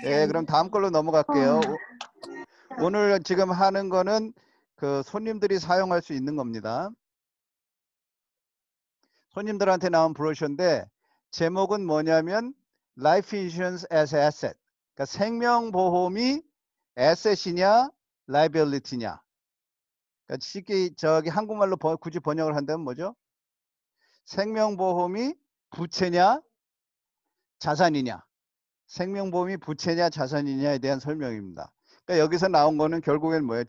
예, 그럼 다음 걸로 넘어갈게요. 오늘 지금 하는 거는 그 손님들이 사용할 수 있는 겁니다. 손님들한테 나온 브로셔인데 제목은 뭐냐면 Life Insurance as Asset. 그러니까 생명보험이 asset이냐, liability냐. 그러니까 쉽게 저기 한국말로 굳이 번역을 한다면 뭐죠? 생명보험이 부채냐, 자산이냐. 생명보험이 부채냐, 자산이냐에 대한 설명입니다. 그러니까 여기서 나온 거는 결국엔 뭐예요?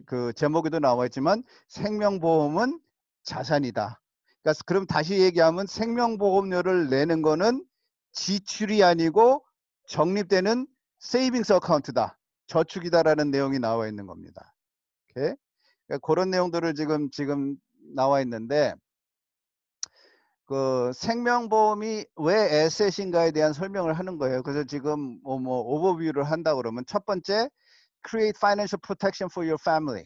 그 제목에도 나와 있지만 생명보험은 자산이다. 그러니까 그럼 다시 얘기하면 생명보험료를 내는 거는 지출이 아니고 적립되는 세이빙스 어카운트다. 저축이다라는 내용이 나와 있는 겁니다. 오케이? 그러니까 그런 내용들을 지금 나와 있는데 그 생명보험이 왜 에셋인가에 대한 설명을 하는 거예요. 그래서 지금 뭐 오버뷰를 한다 그러면 첫 번째 create financial protection for your family.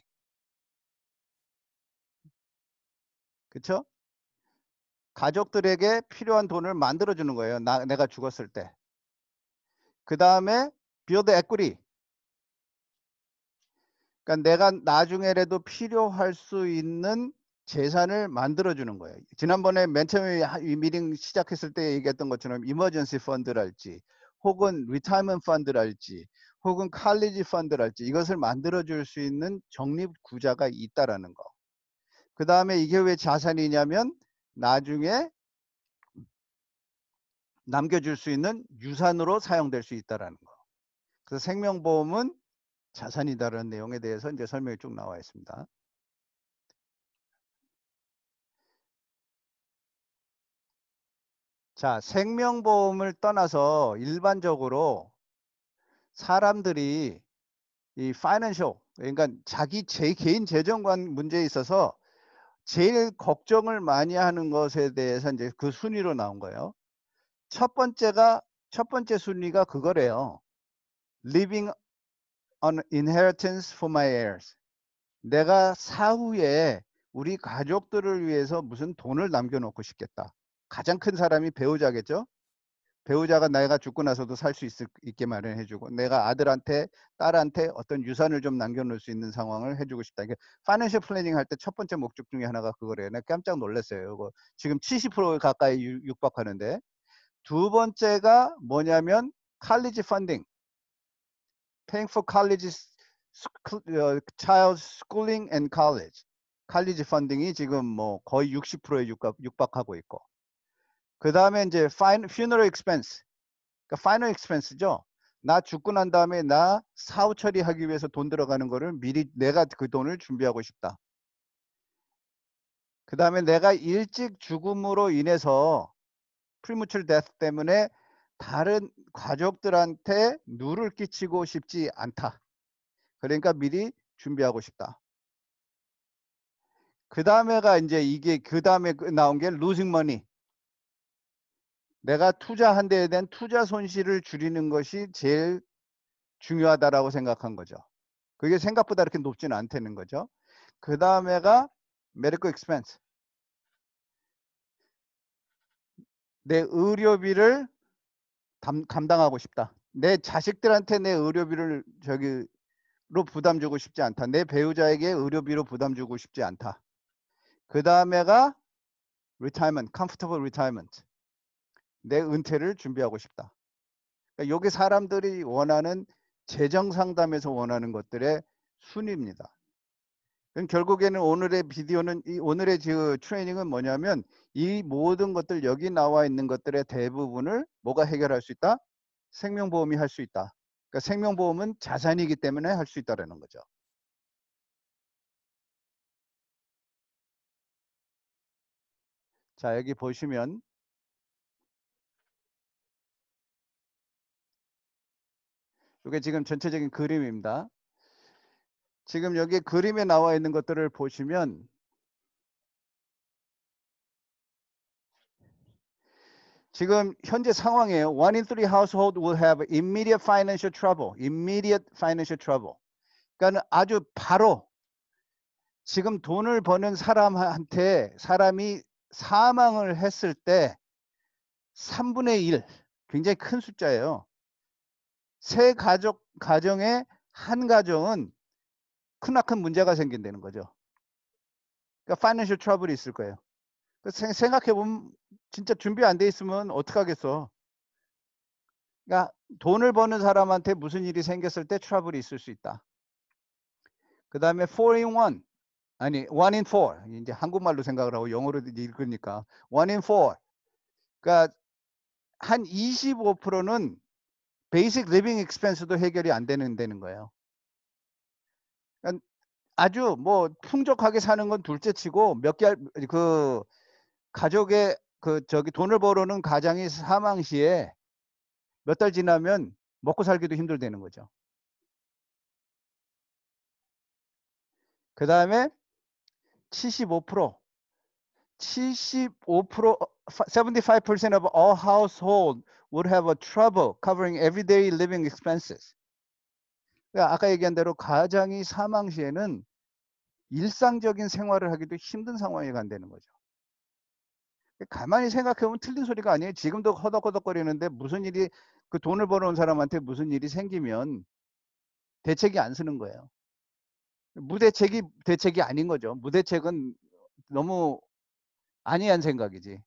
그렇죠? 가족들에게 필요한 돈을 만들어 주는 거예요. 내가 죽었을 때. 그 다음에 build equity. 그러니까 내가 나중에라도 필요할 수 있는 재산을 만들어 주는 거예요. 지난번에 맨 처음에 이 미팅 시작했을 때 얘기했던 것처럼 이머전시 펀드랄지 혹은 리타이먼트 펀드랄지 혹은 칼리지 펀드랄지 이것을 만들어 줄 수 있는 적립 구자가 있다라는 거. 그 다음에 이게 왜 자산이냐면 나중에 남겨줄 수 있는 유산으로 사용될 수 있다라는 거. 그래서 생명보험은 자산이다라는 내용에 대해서 이제 설명이 쭉 나와 있습니다. 자, 생명보험을 떠나서 일반적으로 사람들이 이 파이낸셜, 그러니까 제 개인 재정관 문제에 있어서 제일 걱정을 많이 하는 것에 대해서 이제 그 순위로 나온 거예요. 첫 번째 순위가 그거래요. Leaving an inheritance for my heirs. 내가 사후에 우리 가족들을 위해서 무슨 돈을 남겨놓고 싶겠다. 가장 큰 사람이 배우자겠죠. 배우자가 내가 죽고 나서도 살 수 있게 마련해주고 내가 아들한테 딸한테 어떤 유산을 좀 남겨놓을 수 있는 상황을 해주고 싶다. 이게 파이낸셜 플래닝 할 때 첫 번째 목적 중에 하나가 그거래요. 내가 깜짝 놀랐어요. 이거 지금 70% 가까이 육박하는데 두 번째가 뭐냐면 college funding, paying for college child schooling and college. 칼리지 펀딩이 지금 뭐 거의 60%에 육박하고 있고 그 다음에 이제 funeral expense. 그러니까 파이널 익스펜스죠. 나 죽고 난 다음에 나 사후 처리하기 위해서 돈 들어가는 거를 미리 내가 그 돈을 준비하고 싶다. 그 다음에 내가 일찍 죽음으로 인해서 프리무철 데스 때문에 다른 가족들한테 누를 끼치고 싶지 않다. 그러니까 미리 준비하고 싶다. 그 다음에가 이제 이게 그 다음에 나온 게 losing money. 내가 투자한 데에 대한 투자 손실을 줄이는 것이 제일 중요하다라고 생각한 거죠. 그게 생각보다 그렇게 높지는 않다는 거죠. 그 다음에가 medical expense. 내 의료비를 감당하고 싶다. 내 자식들한테 내 의료비를 로 부담 주고 싶지 않다. 내 배우자에게 의료비로 부담 주고 싶지 않다. 그 다음에가 retirement, comfortable retirement. 내 은퇴를 준비하고 싶다. 그러니까 이게 사람들이 원하는 재정 상담에서 원하는 것들의 순위입니다. 결국에는 오늘의 비디오는 오늘의 그 트레이닝은 뭐냐면 이 모든 것들 여기 나와 있는 것들의 대부분을 뭐가 해결할 수 있다? 생명보험이 할 수 있다. 그러니까 생명보험은 자산이기 때문에 할 수 있다는 거죠. 자, 여기 보시면 이게 지금 전체적인 그림입니다. 지금 여기 그림에 나와 있는 것들을 보시면 지금 현재 상황이에요. 1 in 3 household will have immediate financial trouble. Immediate financial trouble. 그러니까 아주 바로 지금 돈을 버는 사람이 사망을 했을 때 3분의 1, 굉장히 큰 숫자예요. 세 가정에 한 가정은 크나큰 문제가 생긴다는 거죠. 그러니까 파이낸셜 트러블이 있을 거예요. 생각해 보면 진짜 준비 안 돼 있으면 어떡하겠어. 그러니까 돈을 버는 사람한테 무슨 일이 생겼을 때 트러블이 있을 수 있다. 그다음에 4 in 1 아니 1 in 4 이제 한국말로 생각을 하고 영어로 읽으니까 1 in 4 그러니까 한 25%는 베이직 리빙 익스펜스도 해결이 안 되는 거예요. 그러니까 아주 뭐 풍족하게 사는 건 둘째치고 몇 개월 그 가족의 그 저기 돈을 벌어오는 가장이 사망 시에 몇 달 지나면 먹고 살기도 힘들다는 거죠. 그다음에 75% 75% of all household would have a trouble covering everyday living expenses. 그러니까 아까 얘기한 대로 가장이 사망 시에는 일상적인 생활을 하기도 힘든 상황이 간다는 거죠. 가만히 생각해 보면 틀린 소리가 아니에요. 지금도 허덕허덕거리는데 무슨 일이 그 돈을 벌어온 사람한테 무슨 일이 생기면 대책이 안 쓰는 거예요. 무대책이 대책이 아닌 거죠. 무대책은 너무 안이한 생각이지.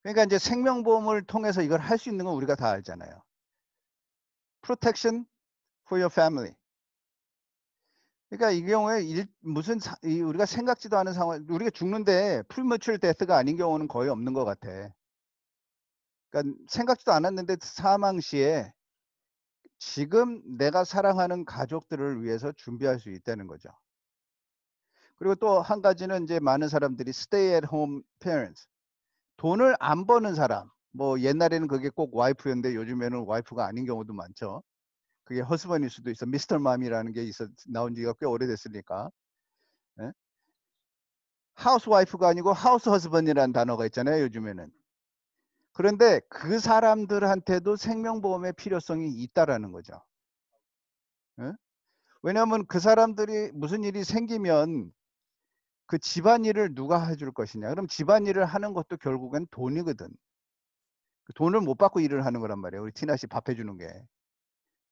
그러니까 이제 생명보험을 통해서 이걸 할 수 있는 건 우리가 다 알잖아요. Protection for your family. 그러니까 이 경우에 무슨 우리가 생각지도 않은 상황, 우리가 죽는데 premature death가 아닌 경우는 거의 없는 것 같아. 그러니까 생각지도 않았는데 사망 시에 지금 내가 사랑하는 가족들을 위해서 준비할 수 있다는 거죠. 그리고 또 한 가지는 이제 많은 사람들이 stay at home parents. 돈을 안 버는 사람. 뭐 옛날에는 그게 꼭 와이프였는데 요즘에는 와이프가 아닌 경우도 많죠. 그게 허스번일 수도 있어. 미스터 맘이라는 게 나온 지가 꽤 오래됐으니까. 예? 하우스 와이프가 아니고 하우스 허스번이라는 단어가 있잖아요, 요즘에는. 그런데 그 사람들한테도 생명보험의 필요성이 있다라는 거죠. 예? 왜냐하면 그 사람들이 무슨 일이 생기면 그 집안일을 누가 해줄 것이냐. 그럼 집안일을 하는 것도 결국엔 돈이거든. 돈을 못 받고 일을 하는 거란 말이에요. 우리 티나 씨 밥 해주는 게.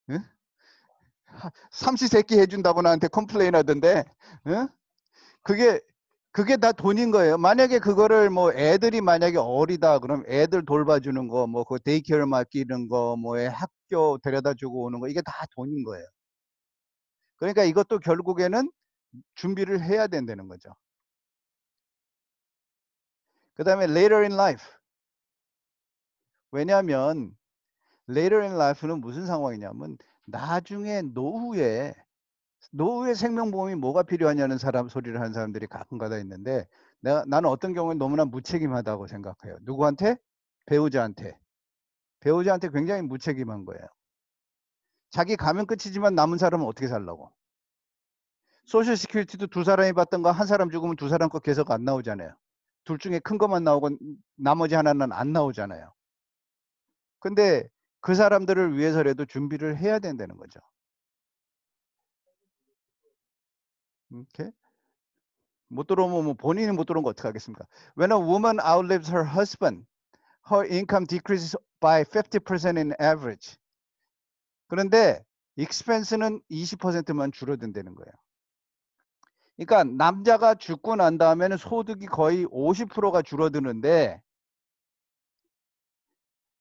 응? 삼시세끼 해준다고 나한테 컴플레인 하던데, 응? 그게 다 돈인 거예요. 만약에 그거를 뭐 애들이 만약에 어리다 그럼 애들 돌봐주는 거, 뭐 그 데이케어 맡기는 거, 뭐 학교 데려다 주고 오는 거, 이게 다 돈인 거예요. 그러니까 이것도 결국에는 준비를 해야 된다는 거죠. 그 다음에 later in life. 왜냐하면 later in life는 무슨 상황이냐면 나중에 노후에 생명보험이 뭐가 필요하냐는 소리를 하는 사람들이 가끔가다 있는데 나는 어떤 경우에 너무나 무책임하다고 생각해요. 누구한테? 배우자한테. 배우자한테 굉장히 무책임한 거예요. 자기 가면 끝이지만 남은 사람은 어떻게 살라고. 소셜 시큐리티도 두 사람이 받던 거 한 사람 죽으면 두 사람 거 계속 안 나오잖아요. 둘 중에 큰 것만 나오고 나머지 하나는 안 나오잖아요. 근데 그 사람들을 위해서라도 준비를 해야 된다는 거죠. 이렇게 못 들어오면 뭐 본인이 못 들어온 거 어떻게 하겠습니까? When a woman outlives her husband, her income decreases by 50% in average. 그런데 expense는 20%만 줄어든다는 거예요. 그러니까 남자가 죽고 난 다음에는 소득이 거의 50%가 줄어드는데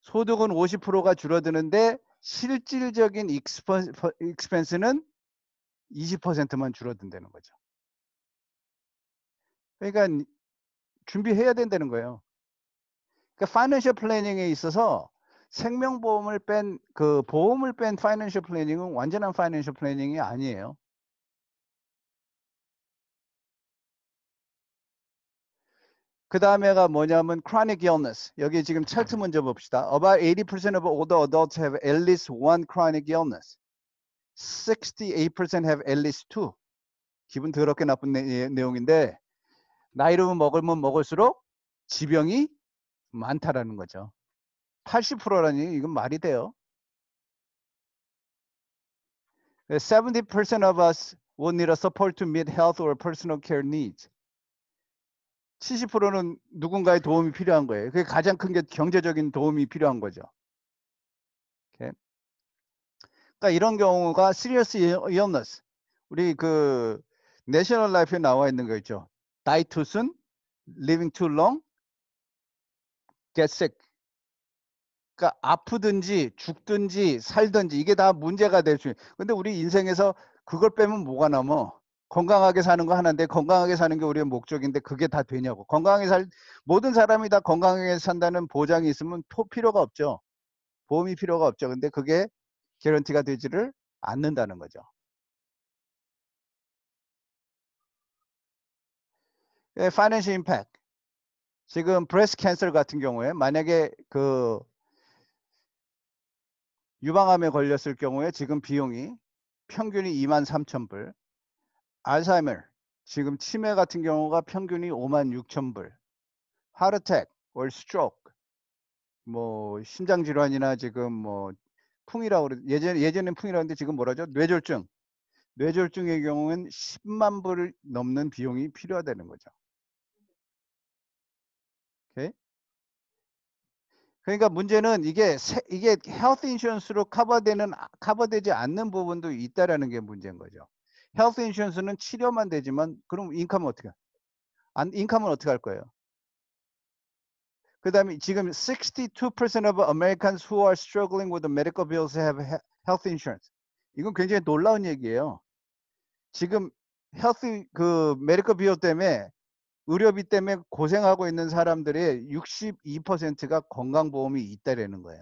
소득은 50%가 줄어드는데 실질적인 expense는 20%만 줄어든다는 거죠. 그러니까 준비해야 된다는 거예요. 그러니까 파이낸셜 플래닝에 있어서 생명보험을 뺀 그 보험을 뺀 파이낸셜 플래닝은 완전한 파이낸셜 플래닝이 아니에요. 그 다음에가 뭐냐면 chronic illness. 여기 지금 차트 먼저 봅시다. About 80% of older adults have at least one chronic illness. 68% have at least two. 기분 더럽게 나쁜 내용인데 나이를 먹으면 먹을수록 지병이 많다라는 거죠. 80%라니 이건 말이 돼요. 70% of us will need a support to meet health or personal care needs. 70%는 누군가의 도움이 필요한 거예요. 그게 가장 큰 게 경제적인 도움이 필요한 거죠. 그러니까 이런 경우가 serious illness. 우리 그 내셔널 라이프에 나와 있는 거 있죠. Die too soon, living too long, get sick. 그러니까 아프든지 죽든지 살든지 이게 다 문제가 될 수 있는. 근데 우리 인생에서 그걸 빼면 뭐가 남어? 건강하게 사는 거 하나인데 건강하게 사는 게 우리의 목적인데 그게 다 되냐고. 모든 사람이 다 건강하게 산다는 보장이 있으면 필요가 없죠. 보험이 필요가 없죠. 근데 그게 개런티가 되지를 않는다는 거죠. Financial impact. 지금 브레스트 캔서 같은 경우에 만약에 그 유방암에 걸렸을 경우에 지금 비용이 평균이 23,000불. 알츠하이머 지금 치매 같은 경우가 평균이 56,000불. 하트택 or 스트로크 뭐 심장 질환이나 지금 뭐 풍이라고 그래 예전엔 풍이라는데 지금 뭐라죠? 뇌졸중의 경우는 10만 불을 넘는 비용이 필요하다는 거죠. 오케이? 그러니까 문제는 이게 헬스 인슈런스로 커버되지 않는 부분도 있다라는 게 문제인 거죠. 헬스 인슈런스는 치료만 되지만 그럼 인컴은 어떻게? 인컴은 어떻게 할 거예요? 그다음에 지금 62% of Americans who are struggling with the medical bills have health insurance. 이건 굉장히 놀라운 얘기예요. 지금 헬스 그 메디컬 비용 때문에 의료비 때문에 고생하고 있는 사람들의 62%가 건강보험이 있다라는 거예요.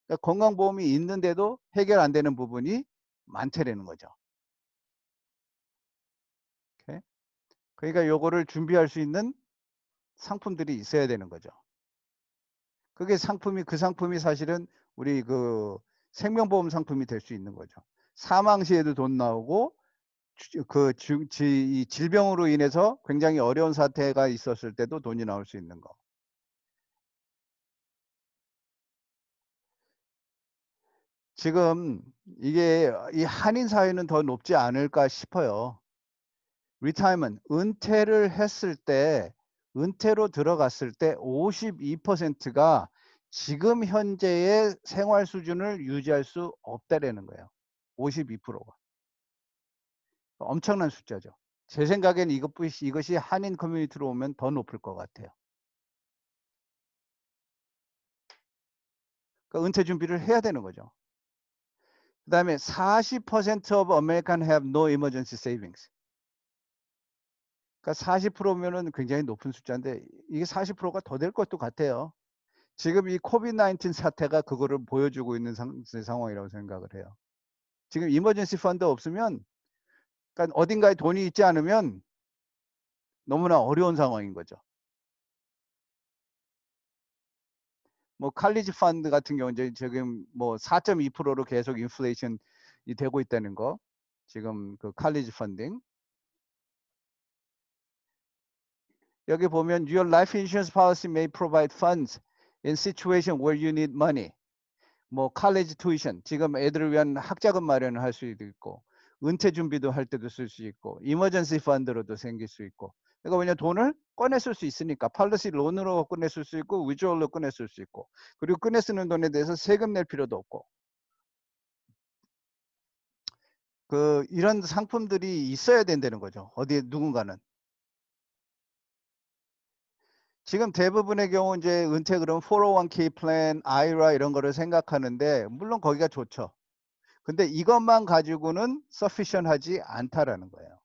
그러니까 건강보험이 있는데도 해결 안 되는 부분이 많다라는 거죠. 오케이? 그러니까 요거를 준비할 수 있는 상품들이 있어야 되는 거죠. 그게 그 상품이 사실은 우리 그 생명보험 상품이 될 수 있는 거죠. 사망 시에도 돈 나오고 이 질병으로 인해서 굉장히 어려운 사태가 있었을 때도 돈이 나올 수 있는 거. 지금 이게 이 한인 사회는 더 높지 않을까 싶어요. 리타이먼트 은퇴를 했을 때 은퇴로 들어갔을 때 52%가 지금 현재의 생활 수준을 유지할 수 없다라는 거예요. 52%가. 엄청난 숫자죠. 제 생각엔 이것이 한인 커뮤니티로 오면 더 높을 것 같아요. 그러니까 은퇴 준비를 해야 되는 거죠. 그 다음에 40% of American have no emergency savings. 그러니까 40%면은 굉장히 높은 숫자인데 이게 40%가 더 될 것도 같아요. 지금 이 코비드 19 사태가 그거를 보여주고 있는 상황이라고 생각을 해요. 지금 이머전시 펀드 없으면 그러니까 어딘가에 돈이 있지 않으면 너무나 어려운 상황인 거죠. 뭐 칼리지 펀드 같은 경우 이제 지금 뭐 4.2%로 계속 인플레이션이 되고 있다는 거. 지금 그 칼리지 펀딩. 여기 보면 your life insurance policy may provide funds in situation where you need money. 뭐 college tuition 지금 애들을 위한 학자금 마련을 할 수도 있고 은퇴 준비도 할 때도 쓸 수 있고 이머전시 펀드로도 생길 수 있고 그러니까 왜냐 돈을 꺼내 쓸 수 있으니까 팔러시 론으로 꺼내 쓸 수 있고 위저얼로 꺼내 쓸 수 있고 그리고 꺼내 쓰는 돈에 대해서 세금 낼 필요도 없고 그 이런 상품들이 있어야 된다는 거죠. 어디에 누군가는. 지금 대부분의 경우 이제 은퇴 그러면 401k 플랜, IRA 이런 거를 생각하는데 물론 거기가 좋죠. 근데 이것만 가지고는 sufficient 하지 않다라는 거예요.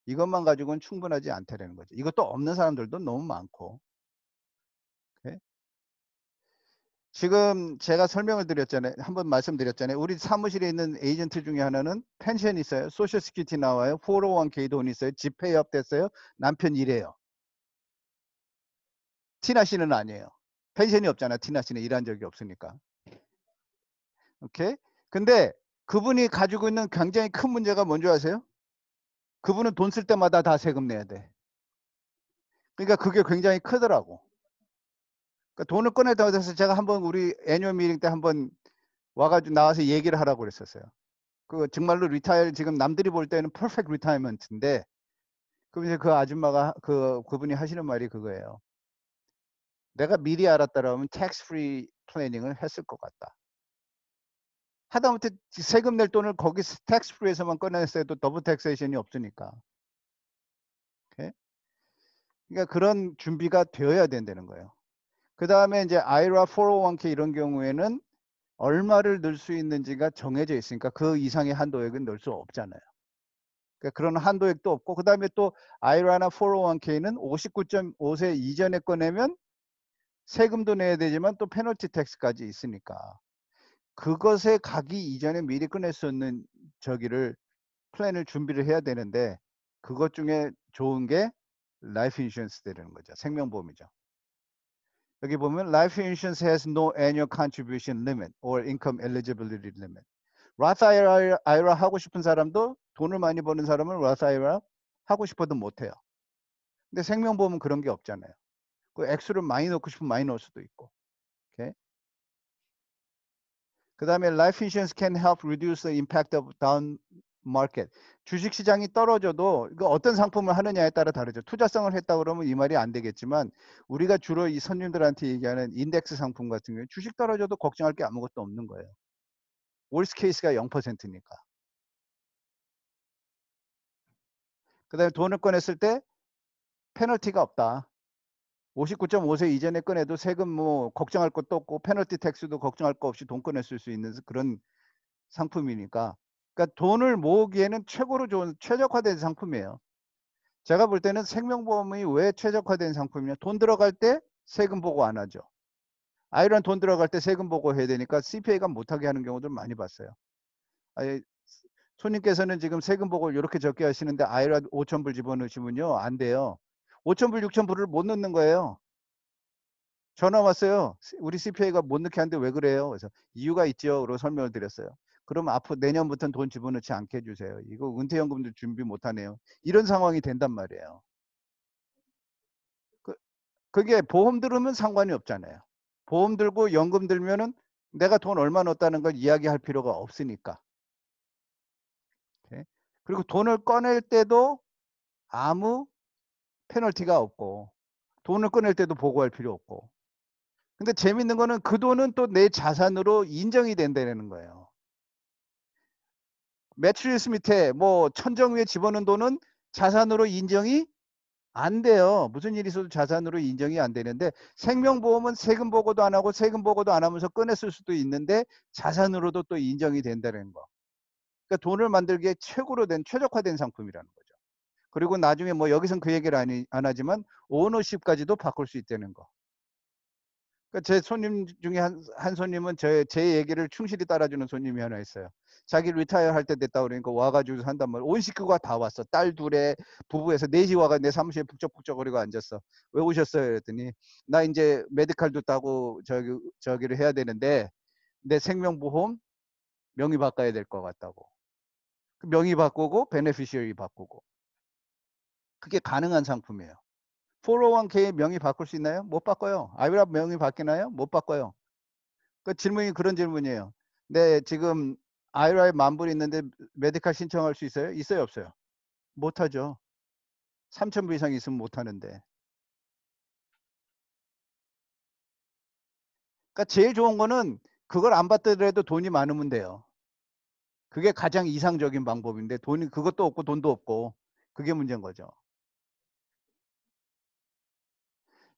이것만 가지고는 충분하지 않다라는 거죠. 이것도 없는 사람들도 너무 많고. 오케이? 지금 제가 설명을 드렸잖아요. 한번 말씀드렸잖아요. 우리 사무실에 있는 에이전트 중에 하나는 펜션 있어요. 소셜 시큐리티 나와요. 401k 돈 있어요. 집 페이업 됐어요. 남편 일해요. 티나 씨는 아니에요. 펜션이 없잖아. 티나 씨는 일한 적이 없으니까. 오케이? 근데 그분이 가지고 있는 굉장히 큰 문제가 뭔지 아세요? 그분은 돈 쓸 때마다 다 세금 내야 돼. 그러니까 그게 굉장히 크더라고. 그러니까 돈을 꺼내다 대서 제가 한번 우리 애니얼 미팅 때 한번 와가지고 나와서 얘기를 하라고 그랬었어요. 그 정말로 리타일 지금 남들이 볼 때는 퍼펙트 리타이먼트인데 그럼 이제 그 아줌마가 그분이 하시는 말이 그거예요. 내가 미리 알았더라면 텍스 프리 플래닝을 했을 것 같다. 하다못해 세금 낼 돈을 거기 텍스 프리에서만 꺼냈어도 더블 텍세이션이 없으니까. 오케이? 그러니까 그런 준비가 되어야 된다는 거예요. 그다음에 이제 IRA 401k 이런 경우에는 얼마를 넣을 수 있는지가 정해져 있으니까 그 이상의 한도액은 넣을 수 없잖아요. 그러니까 그런 한도액도 없고, 그다음에 또 IRA나 401k는 59.5세 이전에 꺼내면 세금도 내야 되지만 또 페널티 텍스까지 있으니까 그것에 가기 이전에 미리 꺼낼 수 있는 저기를 플랜을 준비를 해야 되는데, 그것 중에 좋은 게 라이프 인슈런스 되는 거죠. 생명보험이죠. 여기 보면 Life Insurance has no annual contribution limit or income eligibility limit. Roth IRA 하고 싶은 사람도, 돈을 많이 버는 사람은 Roth IRA 하고 싶어도 못해요. 근데 생명보험은 그런 게 없잖아요. 그 액수를 많이 넣고 싶으면 많이 넣을 수도 있고. 오케이? 그 다음에 Life Insurance can help reduce the impact of down market. 주식시장이 떨어져도 이거 어떤 상품을 하느냐에 따라 다르죠. 투자성을 했다 그러면 이 말이 안 되겠지만, 우리가 주로 이 손님들한테 얘기하는 인덱스 상품 같은 경우에 주식 떨어져도 걱정할 게 아무것도 없는 거예요. 월스 케이스가 0%니까. 그 다음에 돈을 꺼냈을 때 페널티가 없다. 59.5세 이전에 꺼내도 세금 뭐 걱정할 것도 없고 페널티 텍스도 걱정할 거 없이 돈 꺼냈을 수 있는 그런 상품이니까. 그러니까 돈을 모으기에는 최고로 좋은 최적화된 상품이에요. 제가 볼 때는 생명보험이 왜 최적화된 상품이냐, 돈 들어갈 때 세금 보고 안 하죠. 아이런 돈 들어갈 때 세금 보고 해야 되니까 CPA가 못하게 하는 경우도 많이 봤어요. 아니, 손님께서는 지금 세금 보고 이렇게 적게 하시는데 아이라 5,000불 집어넣으시면요 안 돼요. 5,000불 6,000불을 못 넣는 거예요. 전화 왔어요. 우리 CPA가 못 넣게 하는데 왜 그래요? 그래서 이유가 있죠. 그리고 설명을 드렸어요. 그럼 앞으로 내년부터는 돈 집어넣지 않게 해주세요. 이거 은퇴연금도 준비 못하네요. 이런 상황이 된단 말이에요. 그게 보험 들으면 상관이 없잖아요. 보험 들고 연금 들면은 내가 돈 얼마 넣었다는 걸 이야기할 필요가 없으니까. 오케이? 그리고 돈을 꺼낼 때도 아무 페널티가 없고, 돈을 꺼낼 때도 보고할 필요 없고. 근데 재밌는 거는 그 돈은 또 내 자산으로 인정이 된다는 거예요. 매트리스 밑에 뭐 천정 위에 집어넣은 돈은 자산으로 인정이 안 돼요. 무슨 일이 있어도 자산으로 인정이 안 되는데, 생명보험은 세금 보고도 안 하고 세금 보고도 안 하면서 꺼냈을 수도 있는데 자산으로도 또 인정이 된다는 거. 그러니까 돈을 만들기에 최고로 된 최적화된 상품이라는 거죠. 그리고 나중에 뭐 여기선 그 얘기를 안 하지만 오너십까지도 바꿀 수 있다는 거. 그러니까 제 손님 중에 한 손님은 제 얘기를 충실히 따라주는 손님이 하나 있어요. 자기 리타이어 할 때 됐다 그러니까 와가지고 한단 말이야. 온 식구가 다 왔어. 딸 둘에 부부에서 넷이 와가 내 사무실에 북적북적거리고 앉았어. 왜 오셨어요? 그랬더니 나 이제 메디칼도 따고 저기를 해야 되는데 내 생명보험 명의 바꿔야 될 것 같다고. 명의 바꾸고 베네피셔리 바꾸고. 그게 가능한 상품이에요. 401k 명의 바꿀 수 있나요? 못 바꿔요. 아이라 명의 바뀌나요? 못 바꿔요. 그 질문이 그런 질문이에요. 네, 지금 IRA에 만불 있는데 메디칼 신청할 수 있어요? 있어요, 없어요? 못하죠. 3,000불 이상 있으면 못하는데. 그러니까 제일 좋은 거는 그걸 안 받더라도 돈이 많으면 돼요. 그게 가장 이상적인 방법인데 돈이 그것도 없고 돈도 없고 그게 문제인 거죠.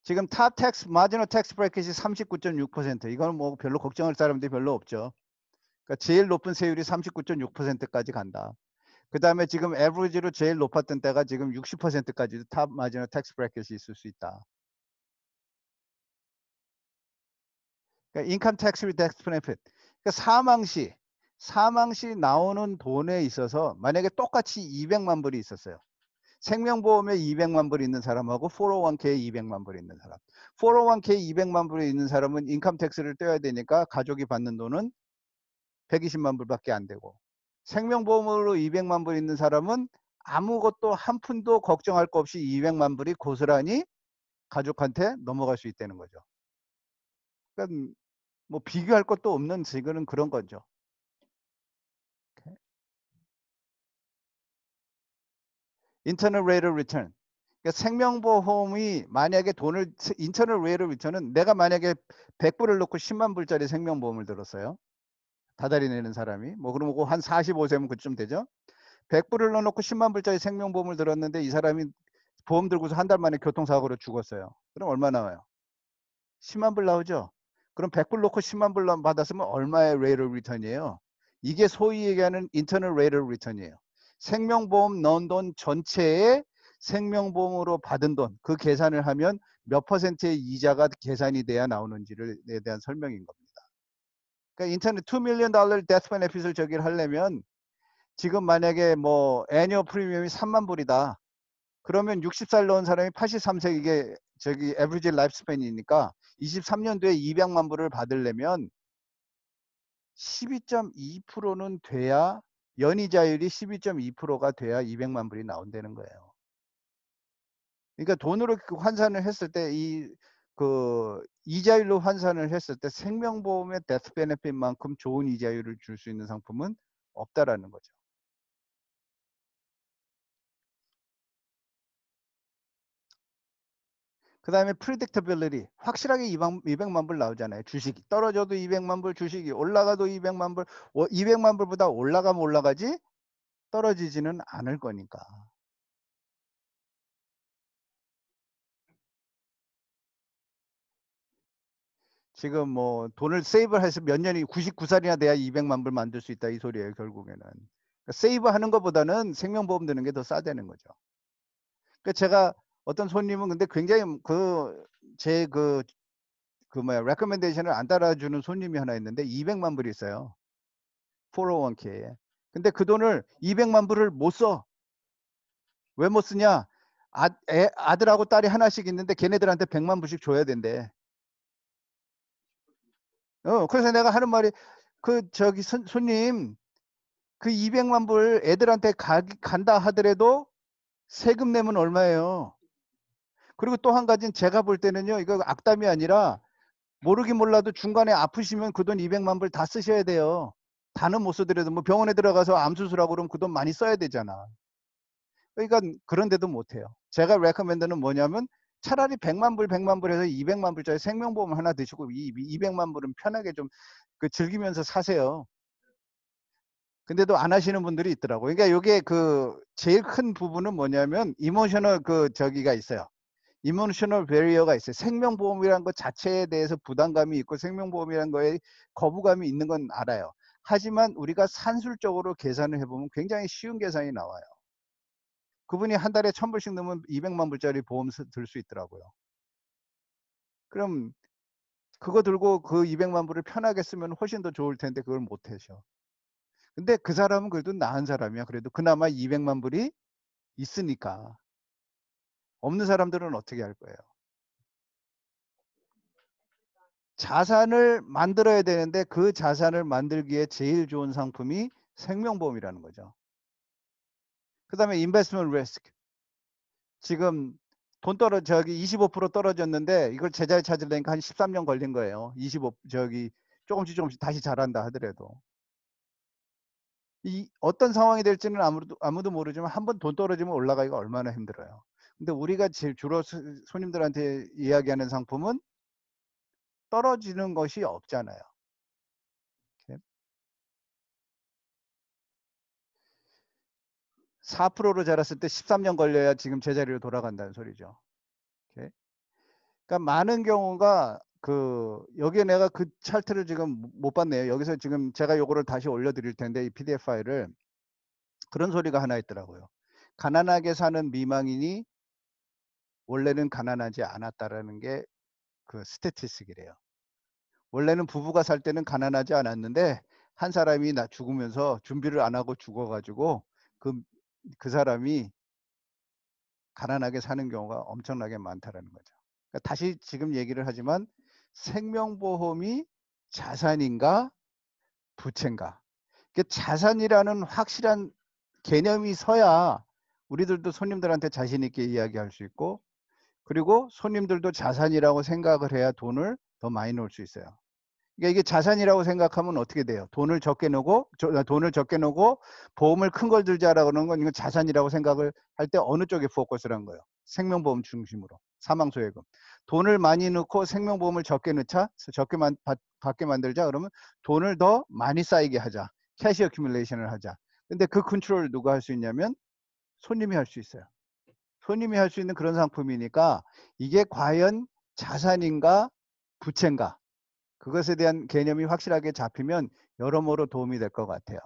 지금 탑 텍스 마지노 텍스 브래킷이 39.6%. 이건 뭐 별로 걱정할 사람들이 별로 없죠. 그러니까 제일 높은 세율이 39.6%까지 간다. 그 다음에 지금 에버리지로 제일 높았던 때가 지금 60%까지도 탑 마지노 텍스 브래킷이 있을 수 있다. 그러니까 인컴 텍스 리덱스 베네핏. 그러니까 사망시 나오는 돈에 있어서 만약에 똑같이 200만 불이 있었어요. 생명보험에 200만 불이 있는 사람하고 401k에 200만 불이 있는 사람. 401k에 200만 불이 있는 사람은 인컴 텍스를 떼야 되니까 가족이 받는 돈은 120만 불밖에 안 되고, 생명보험으로 200만 불 있는 사람은 아무것도 한 푼도 걱정할 거 없이 200만 불이 고스란히 가족한테 넘어갈 수 있다는 거죠. 그러니까 뭐 비교할 것도 없는 지금은 그런 거죠. 인터널 레이트 리턴. 그러니까 생명보험이 만약에 돈을 인터널 레이트 리턴은 내가 만약에 100불을 넣고 10만 불짜리 생명보험을 들었어요. 다달이 내는 사람이. 뭐 그러면 한 45세면 그쯤 되죠. 100불을 넣어놓고 10만 불짜리 생명보험을 들었는데 이 사람이 보험 들고서 한 달 만에 교통사고로 죽었어요. 그럼 얼마 나와요? 10만 불 나오죠. 그럼 100불 넣고 10만 불 받았으면 얼마의 레이트 오브 리턴이에요? 이게 소위 얘기하는 인터널 레이트 오브 리턴이에요. 생명보험 넣은 돈 전체에 생명보험으로 받은 돈, 그 계산을 하면 몇 퍼센트의 이자가 계산이 돼야 나오는지에 대한 설명인 겁니다. 그러니까 인터넷 2 million 달러 데스 베네핏을 저기를 하려면 지금 만약에 뭐 애니어 프리미엄이 3만 불이다. 그러면 60살 넣은 사람이 83세 이게 저기 에브리지 라이프 스팬이니까 23년도에 200만 불을 받으려면 12.2%는 돼야 연이자율이 12.2%가 돼야 200만 불이 나온다는 거예요. 그러니까 돈으로 환산을 했을 때 그 이자율로 환산을 했을 때 생명보험의 데스 베네핏만큼 좋은 이자율을 줄 수 있는 상품은 없다라는 거죠. 그 다음에 predictability. 확실하게 200만 불 나오잖아요. 주식이 떨어져도 200만 불, 주식이 올라가도 200만 불, 200만 불보다 올라가면 올라가지 떨어지지는 않을 거니까. 지금 뭐 돈을 세이브를 해서 몇 년이 99살이나 돼야 200만 불 만들 수 있다 이 소리예요. 결국에는. 그러니까 세이브하는 것보다는 생명보험 드는 게 더 싸다는 거죠. 그러니까 제가 어떤 손님은 근데 굉장히 그 뭐야 레커멘데이션을 안 따라주는 손님이 하나 있는데 200만 불이 있어요. 401k에. 근데 그 돈을 200만 불을 못 써. 왜 못 쓰냐? 아들하고 딸이 하나씩 있는데 걔네들한테 100만 불씩 줘야 된대. 그래서 내가 하는 말이 저기 손님 그 200만 불 애들한테 간다 하더라도 세금 내면 얼마예요? 그리고 또 한 가지는 제가 볼 때는요. 이거 악담이 아니라 모르긴 몰라도 중간에 아프시면 그 돈 200만 불 다 쓰셔야 돼요. 다는 못 쓰더라도 뭐 병원에 들어가서 암 수술하고 그러면 그 돈 많이 써야 되잖아. 그러니까 그런데도 못해요. 제가 레커멘드는 뭐냐면 차라리 100만 불, 100만 불에서 200만 불짜리 생명보험 하나 드시고 200만 불은 편하게 좀 즐기면서 사세요. 근데도 안 하시는 분들이 있더라고요. 그러니까 이게 제일 큰 부분은 뭐냐면 이모셔널 저기가 있어요. 이모셔널 베리어가 있어요. 생명보험이라는 것 자체에 대해서 부담감이 있고 생명보험이라는 거에 거부감이 있는 건 알아요. 하지만 우리가 산술적으로 계산을 해보면 굉장히 쉬운 계산이 나와요. 그분이 한 달에 1000불씩 넣으면 200만 불짜리 보험 들 수 있더라고요. 그럼 그거 들고 그 200만 불을 편하게 쓰면 훨씬 더 좋을 텐데 그걸 못 하셔. 근데 그 사람은 그래도 나은 사람이야. 그래도 그나마 200만 불이 있으니까. 없는 사람들은 어떻게 할 거예요? 자산을 만들어야 되는데 그 자산을 만들기에 제일 좋은 상품이 생명보험이라는 거죠. 그 다음에 인베스트먼트 리스크. 지금 저기 25% 떨어졌는데 이걸 제자리 찾으려니까 한 13년 걸린 거예요. 조금씩 다시 잘한다 하더라도. 어떤 상황이 될지는 아무도 모르지만 한번 돈 떨어지면 올라가기가 얼마나 힘들어요. 근데 우리가 주로 손님들한테 이야기하는 상품은 떨어지는 것이 없잖아요. 4%로 자랐을 때 13년 걸려야 지금 제자리로 돌아간다는 소리죠. 그러니까 많은 경우가 여기에 내가 그 차트를 지금 못 봤네요. 여기서 지금 제가 요거를 다시 올려드릴 텐데 이 PDF 파일을 그런 소리가 하나 있더라고요. 가난하게 사는 미망인이 원래는 가난하지 않았다라는 게 스태티스틱이래요. 원래는 부부가 살 때는 가난하지 않았는데 한 사람이 죽으면서 준비를 안 하고 죽어가지고 그 사람이 가난하게 사는 경우가 엄청나게 많다라는 거죠. 그러니까 다시 지금 얘기를 하지만 생명보험이 자산인가 부채인가. 자산이라는 확실한 개념이 서야 우리들도 손님들한테 자신 있게 이야기할 수 있고 그리고 손님들도 자산이라고 생각을 해야 돈을 더 많이 넣을 수 있어요. 그러니까 이게 자산이라고 생각하면 어떻게 돼요? 돈을 적게 넣고 보험을 큰 걸 들자라고 하는 건 이건 자산이라고 생각을 할 때 어느 쪽에 포커스를 한 거예요? 생명보험 중심으로. 사망소외금. 돈을 많이 넣고 생명보험을 적게 넣자, 적게 받게 만들자. 그러면 돈을 더 많이 쌓이게 하자. 캐시 어큐뮬레이션을 하자. 근데 그 컨트롤을 누가 할 수 있냐면 손님이 할 수 있어요. 손님이 할 수 있는 그런 상품이니까 이게 과연 자산인가 부채인가, 그것에 대한 개념이 확실하게 잡히면 여러모로 도움이 될 것 같아요.